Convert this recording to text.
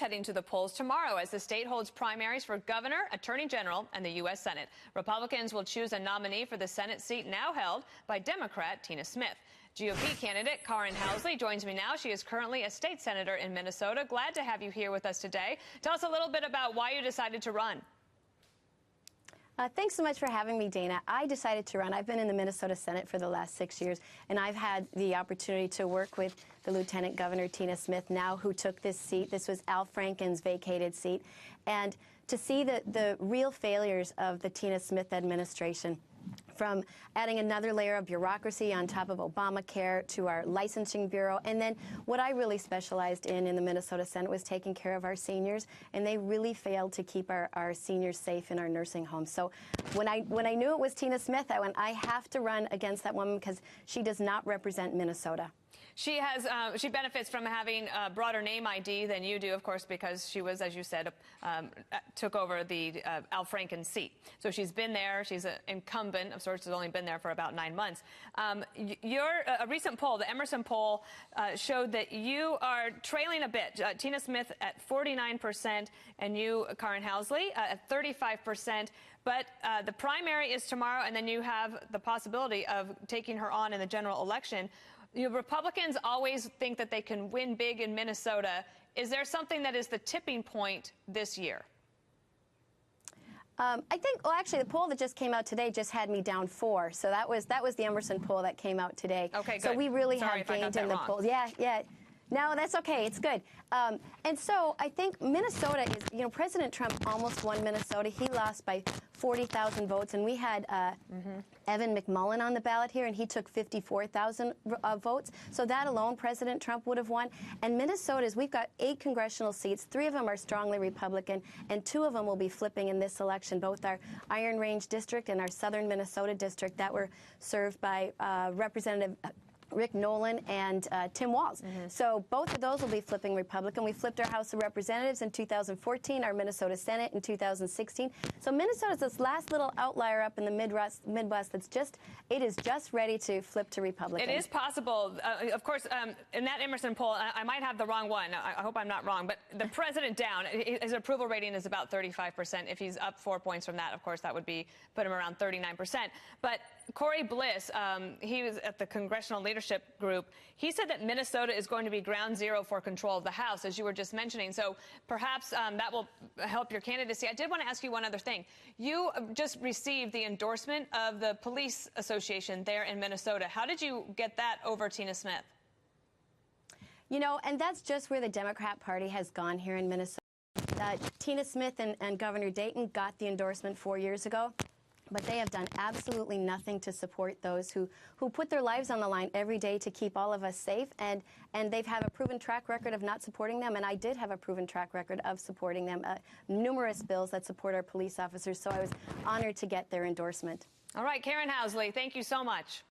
heading to the polls tomorrow as the state holds primaries for governor, attorney general, and the U.S. Senate. Republicans will choose a nominee for the Senate seat now held by Democrat Tina Smith. GOP candidate Karin Housley joins me now. She is currently a state senator in Minnesota. Glad to have you here with us today. Tell us a little bit about why you decided to run. Thanks so much for having me, Dana. I decided to run. I've been in the Minnesota Senate for the last 6 years, and I've had the opportunity to work with the Lieutenant Governor Tina Smith now, who took this seat. This was Al Franken's vacated seat. And to see the real failures of the Tina Smith administration, from adding another layer of bureaucracy on top of Obamacare to our licensing bureau. And then what I really specialized in the Minnesota Senate was taking care of our seniors, and they really failed to keep our seniors safe in our nursing homes. So when I knew it was Tina Smith, I went, I have to run against that woman because she does not represent Minnesota. She benefits from having a broader name ID than you do, of course, because she was, as you said, took over the Al Franken seat. So she's been there. She's an incumbent of sorts. Has only been there for about 9 months. A recent poll, the Emerson poll, showed that you are trailing a bit. Tina Smith at 49% and you, Karin Housley, at 35%. But the primary is tomorrow, and then you have the possibility of taking her on in the general election. Republicans always think that they can win big in Minnesota. Is there something that is the tipping point this year? I think, well, actually, the poll that just came out today just had me down 4. So that was the Emerson poll that came out today. Okay, good. So we really Sorry have gained in the polls. Yeah. No, that's okay. It's good. And so I think Minnesota is, President Trump almost won Minnesota. He lost by 40,000 votes, and we had Evan McMullin on the ballot here, and he took 54,000 votes. So that alone, President Trump would have won. And Minnesota's, we've got 8 congressional seats. 3 of them are strongly Republican, and 2 of them will be flipping in this election, both our Iron Range district and our southern Minnesota district that were served by Representative Rick Nolan and Tim Walz. So both of those will be flipping Republican. We flipped our House of Representatives in 2014, our Minnesota Senate in 2016. So Minnesota's this last little outlier up in the Midwest that's it is just ready to flip to Republican. It is possible. Of course, in that Emerson poll, I might have the wrong one. I hope I'm not wrong. But the president down, his approval rating is about 35%. If he's up 4 points from that, of course, that would put him around 39%. But Corey Bliss, he was at the Congressional Leadership Group. He said that Minnesota is going to be ground zero for control of the House, as you were just mentioning. So perhaps that will help your candidacy. I did want to ask you one other thing. You just received the endorsement of the Police Association there in Minnesota. How did you get that over Tina Smith? And that's just where the Democrat Party has gone here in Minnesota. Tina Smith and Governor Dayton got the endorsement 4 years ago. But they have done absolutely nothing to support those who put their lives on the line every day to keep all of us safe. And they've had a proven track record of not supporting them. And I did have a proven track record of supporting them. Numerous bills that support our police officers. So I was honored to get their endorsement. All right, Karin Housley, thank you so much.